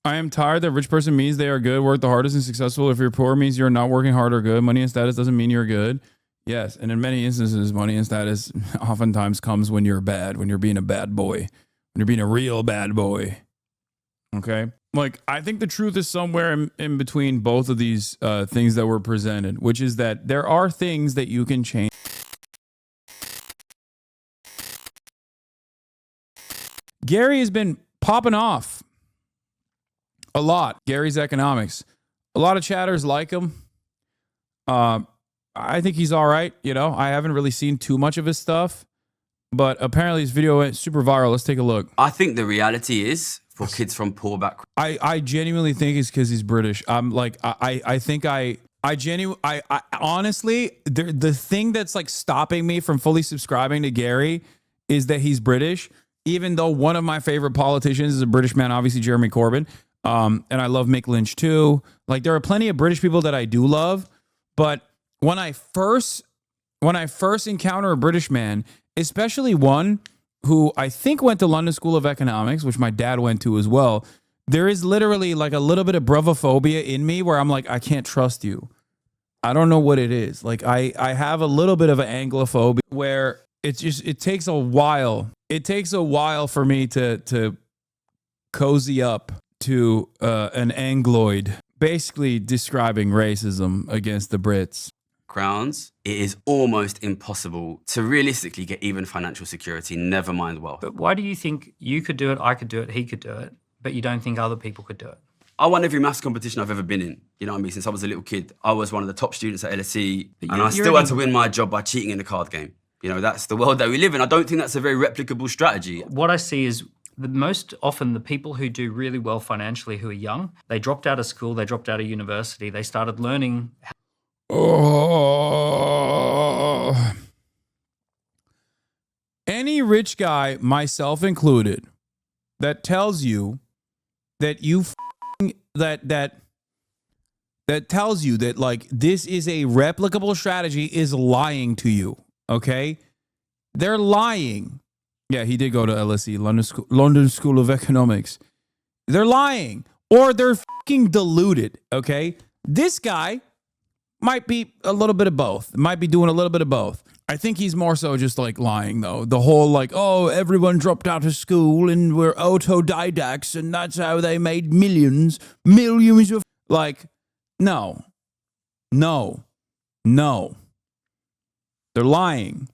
I am tired that rich person means they are good, work the hardest and successful. If you're poor means you're not working hard or good. Money and status doesn't mean you're good. Yes, and in many instances, money and status oftentimes comes when you're bad, when you're being a bad boy, when you're being a real bad boy. Okay? Like, I think the truth is somewhere in between both of these things that were presented, which is that there are things that you can change. Gary has been popping off a lot. Gary's economics. A lot of chatters like him. I think he's all right. You know, I haven't really seen too much of his stuff, but apparently his video went super viral. Let's take a look. I think the reality is for kids from poor backgrounds. I genuinely think it's because he's British. I'm like, I think I honestly, the thing that's like stopping me from fully subscribing to Gary is that he's British, even though one of my favorite politicians is a British man, obviously Jeremy Corbyn. And I love Mick Lynch too. Like, there are plenty of British people that I do love, but when I first encounter a British man, especially one who I think went to London School of Economics, which my dad went to as well, there is literally like a little bit of bravophobia in me where I'm like, I can't trust you. I don't know what it is. Like, I have a little bit of an Anglophobia where it takes a while. It takes a while for me to cozy up to an Angloid, basically describing racism against the Brits. It is almost impossible to realistically get even financial security, never mind wealth. But why do you think you could do it, I could do it, he could do it, but you don't think other people could do it? I won every maths competition I've ever been in. You know what I mean? Since I was a little kid, I was one of the top students at LSE, and I still had to win my job by cheating in the card game. You know, that's the world that we live in. I don't think that's a very replicable strategy. What I see is most often the people who do really well financially who are young, they dropped out of school, they dropped out of university, they started learning. Any rich guy, myself included, that tells you that that tells you that like this is a replicable strategy is lying to you. Okay, they're lying. Yeah, he did go to LSE, London School of Economics. They're lying, or they're fucking deluded. Okay, this guy might be a little bit of both. Might be doing a little bit of both. I think he's more so just like lying though. The whole like, oh, everyone dropped out of school and we're autodidacts and that's how they made millions of like, no. They're lying.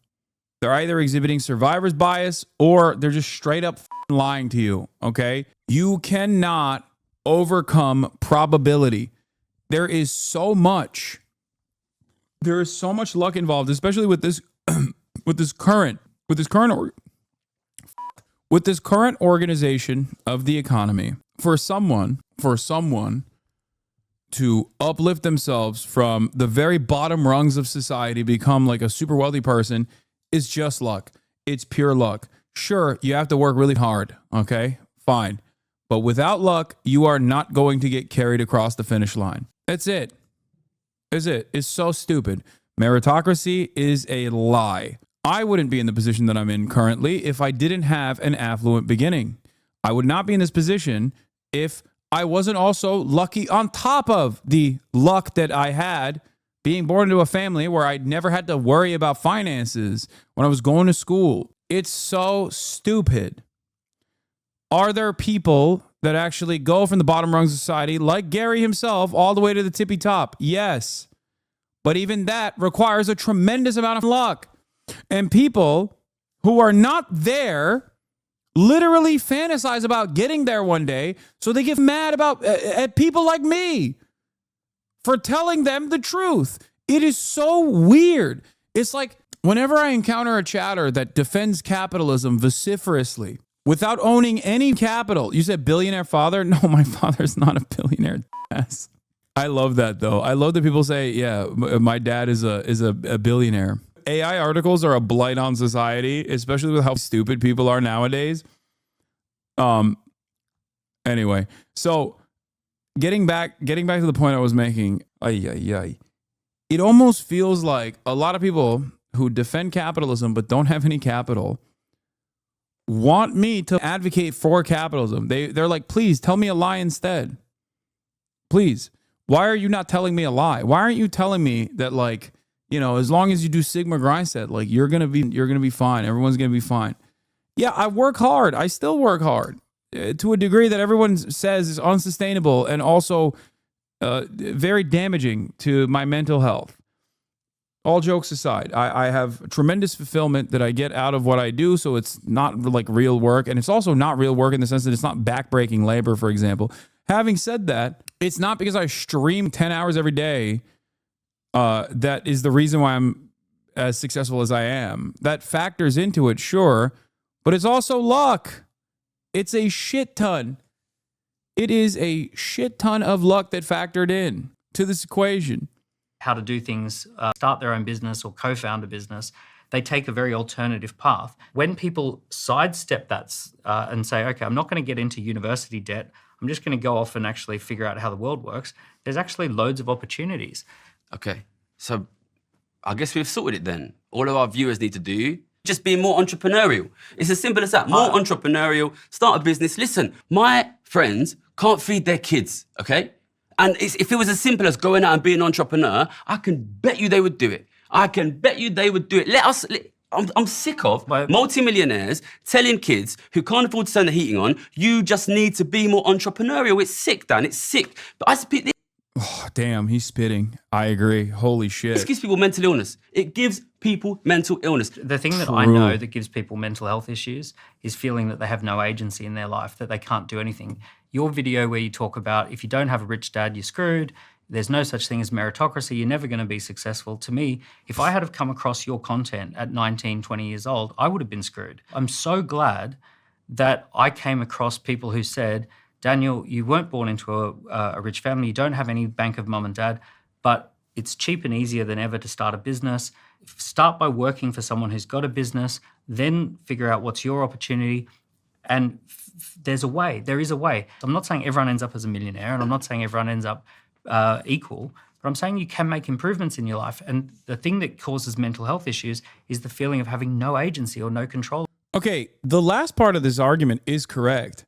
They're either exhibiting survivor's bias or they're just straight up lying to you. Okay. You cannot overcome probability. There is so much luck involved, especially with this current organization of the economy. For someone to uplift themselves from the very bottom rungs of society, become like a super wealthy person, is just luck. It's pure luck. Sure, you have to work really hard. Okay, fine. But without luck, you are not going to get carried across the finish line. That's it. It's so stupid. Meritocracy is a lie. I wouldn't be in the position that I'm in currently if I didn't have an affluent beginning. I would not be in this position if I wasn't also lucky on top of the luck that I had being born into a family where I never had to worry about finances when I was going to school. It's so stupid. Are there people that actually go from the bottom rungs of society, like Gary himself, all the way to the tippy top? Yes. But even that requires a tremendous amount of luck. And people who are not there literally fantasize about getting there one day, so they get mad at people like me for telling them the truth. It is so weird. It's like whenever I encounter a chatter that defends capitalism vociferously without owning any capital. You said billionaire father? No, my father's not a billionaire. Yes. I love that though. I love that people say, yeah, my dad is a billionaire. AI articles are a blight on society, especially with how stupid people are nowadays. Anyway, so getting back to the point I was making, it almost feels like a lot of people who defend capitalism but don't have any capital want me to advocate for capitalism. They're like, please tell me a lie instead. Please. Why are you not telling me a lie? Why aren't you telling me that, like, you know, as long as you do Sigma grind set, like you're gonna be fine. Everyone's gonna be fine. Yeah, I work hard. I still work hard to a degree that everyone says is unsustainable and also very damaging to my mental health. All jokes aside, I have tremendous fulfillment that I get out of what I do, so it's not like real work, and it's also not real work in the sense that it's not backbreaking labor, for example. Having said that, it's not because I stream 10 hours every day that is the reason why I'm as successful as I am. That factors into it, sure, but it's also luck. It's a shit ton. It is a shit ton of luck that factored in to this equation. How to do things, start their own business or co-found a business, they take a very alternative path. When people sidestep that and say, okay, I'm not going to get into university debt, I'm just going to go off and actually figure out how the world works, there's actually loads of opportunities. Okay, so I guess we've sorted it then. All of our viewers need to do just be more entrepreneurial. It's as simple as that. More entrepreneurial, start a business. Listen, my friends can't feed their kids, okay? And if it was as simple as going out and being an entrepreneur, I can bet you they would do it. I can bet you they would do it. I'm sick of multimillionaires telling kids who can't afford to turn the heating on, you just need to be more entrepreneurial. It's sick, Dan. It's sick. But Oh, damn, he's spitting. I agree. Holy shit. This gives people mental illness. It gives people mental illness. The thing that I know that gives people mental health issues is feeling that they have no agency in their life, that they can't do anything. Your video where you talk about if you don't have a rich dad, you're screwed. There's no such thing as meritocracy. You're never going to be successful. To me, if I had have come across your content at 19, 20 years old, I would have been screwed. I'm so glad that I came across people who said, Daniel, you weren't born into a rich family. You don't have any bank of mum and dad, but it's cheap and easier than ever to start a business. Start by working for someone who's got a business, then figure out what's your opportunity. And there's a way. There is a way. I'm not saying everyone ends up as a millionaire, and I'm not saying everyone ends up equal, but I'm saying you can make improvements in your life. And the thing that causes mental health issues is the feeling of having no agency or no control. Okay, the last part of this argument is correct.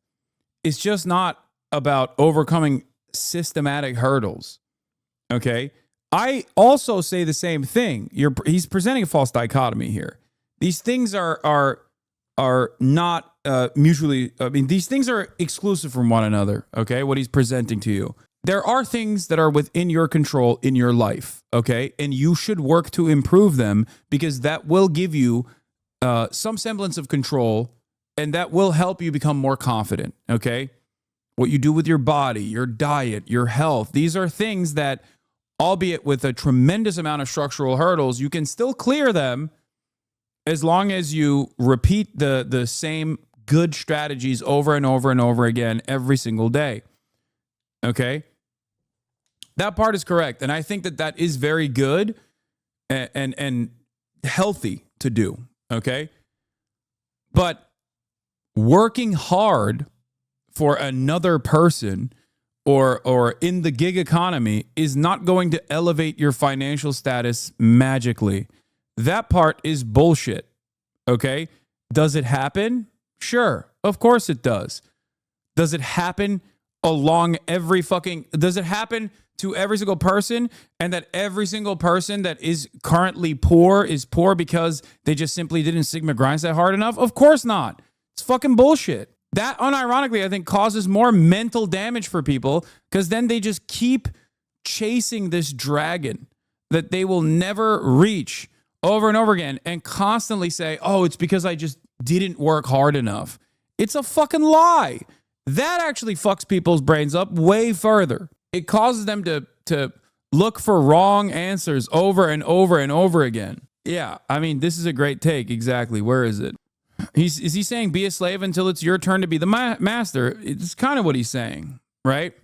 It's just not about overcoming systematic hurdles. Okay? I also say the same thing. He's presenting a false dichotomy here. These things are not mutually, I mean, these things are exclusive from one another, okay? What he's presenting to you. There are things that are within your control in your life, okay? And you should work to improve them because that will give you some semblance of control and that will help you become more confident, okay? What you do with your body, your diet, your health, these are things that, albeit with a tremendous amount of structural hurdles, you can still clear them as long as you repeat the same good strategies over and over and over again every single day, okay? That part is correct, and I think that is very good and healthy to do, okay? But working hard for another person or in the gig economy is not going to elevate your financial status magically. That part is bullshit, okay? Does it happen? Sure, of course it does. Does it happen does it happen to every single person and that every single person that is currently poor is poor because they just simply didn't Sigma grind that hard enough? Of course not. It's fucking bullshit. That, unironically, I think causes more mental damage for people because then they just keep chasing this dragon that they will never reach over and over again and constantly say, oh, it's because I just didn't work hard enough. It's a fucking lie. That actually fucks people's brains up way further. It causes them to look for wrong answers over and over and over again. Yeah, I mean, this is a great take. Exactly. Where is it? Is he saying be a slave until it's your turn to be the master? It's kind of what he's saying, right?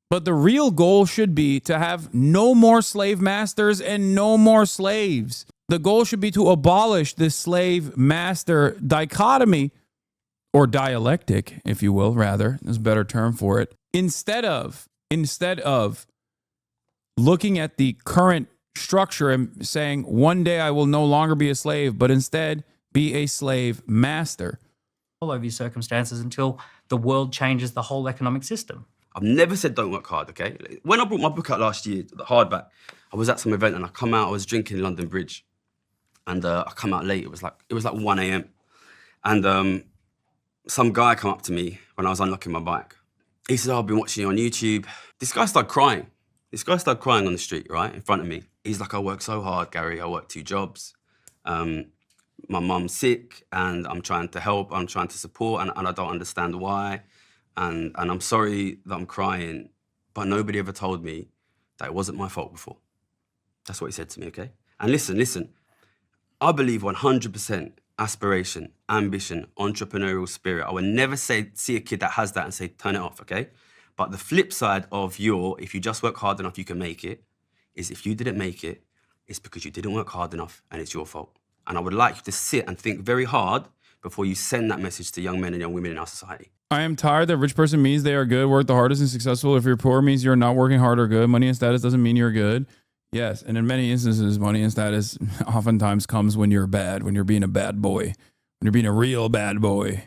But the real goal should be to have no more slave masters and no more slaves. The goal should be to abolish this slave-master dichotomy, or dialectic, if you will, rather. There's a better term for it. Instead of looking at the current structure and saying, one day I will no longer be a slave, but instead be a slave master. over your circumstances until the world changes the whole economic system. I've never said don't work hard, okay? When I brought my book out last year, the hardback, I was at some event and I come out, I was drinking in London Bridge. And I come out late, it was like 1 a.m. And some guy come up to me when I was unlocking my bike. He said, I've been watching you on YouTube. This guy started crying. On the street, right, in front of me. He's like, I work so hard, Gary. I work 2 jobs. My mum's sick and I'm trying to help, I'm trying to support, and I don't understand why. And I'm sorry that I'm crying, but nobody ever told me that it wasn't my fault before. That's what he said to me, okay? And listen, I believe 100% aspiration, ambition, entrepreneurial spirit. I would never see a kid that has that and say, turn it off, okay? But the flip side of if you just work hard enough, you can make it, is if you didn't make it, it's because you didn't work hard enough and it's your fault. And I would like you to sit and think very hard before you send that message to young men and young women in our society. I am tired that rich person means they are good, work the hardest and successful. If you're poor means you're not working hard or good. Money and status doesn't mean you're good. Yes, and in many instances, money and status oftentimes comes when you're bad, when you're being a bad boy, when you're being a real bad boy.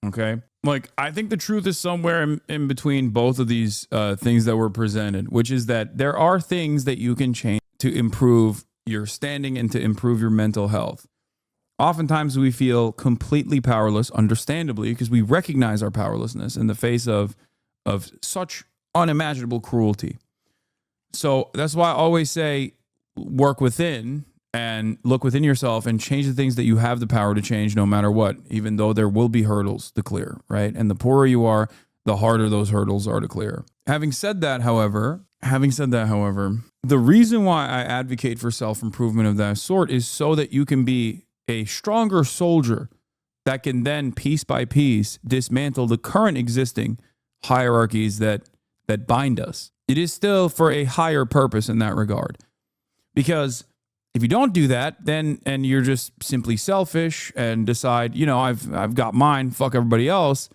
Okay? Like, I think the truth is somewhere in between both of these things that were presented, which is that there are things that you can change to improve your standing and to improve your mental health. Oftentimes we feel completely powerless, understandably, because we recognize our powerlessness in the face of such unimaginable cruelty. So that's why I always say work within and look within yourself and change the things that you have the power to change no matter what, even though there will be hurdles to clear, right? And the poorer you are, the harder those hurdles are to clear. Having said that, however, the reason why I advocate for self-improvement of that sort is so that you can be a stronger soldier that can then piece by piece dismantle the current existing hierarchies that bind us. It is still for a higher purpose in that regard. Because if you don't do that, then and you're just simply selfish and decide, I've got mine, fuck everybody else,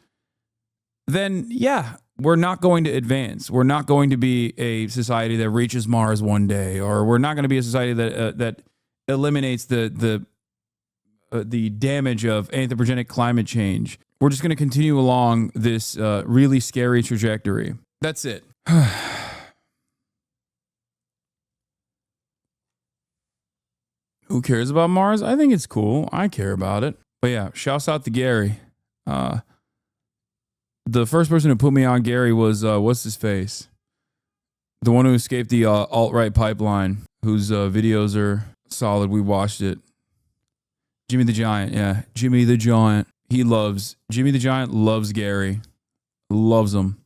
then yeah, we're not going to advance. We're not going to be a society that reaches Mars one day, or we're not going to be a society that eliminates the damage of anthropogenic climate change. We're just going to continue along this really scary trajectory. That's it. Who cares about Mars? I think it's cool. I care about it. But yeah, shouts out to Gary. The first person who put me on Gary was, what's his face? The one who escaped the alt-right pipeline, whose videos are solid. We watched it. Jimmy the Giant, yeah. Jimmy the Giant. Jimmy the Giant loves Gary. Loves him.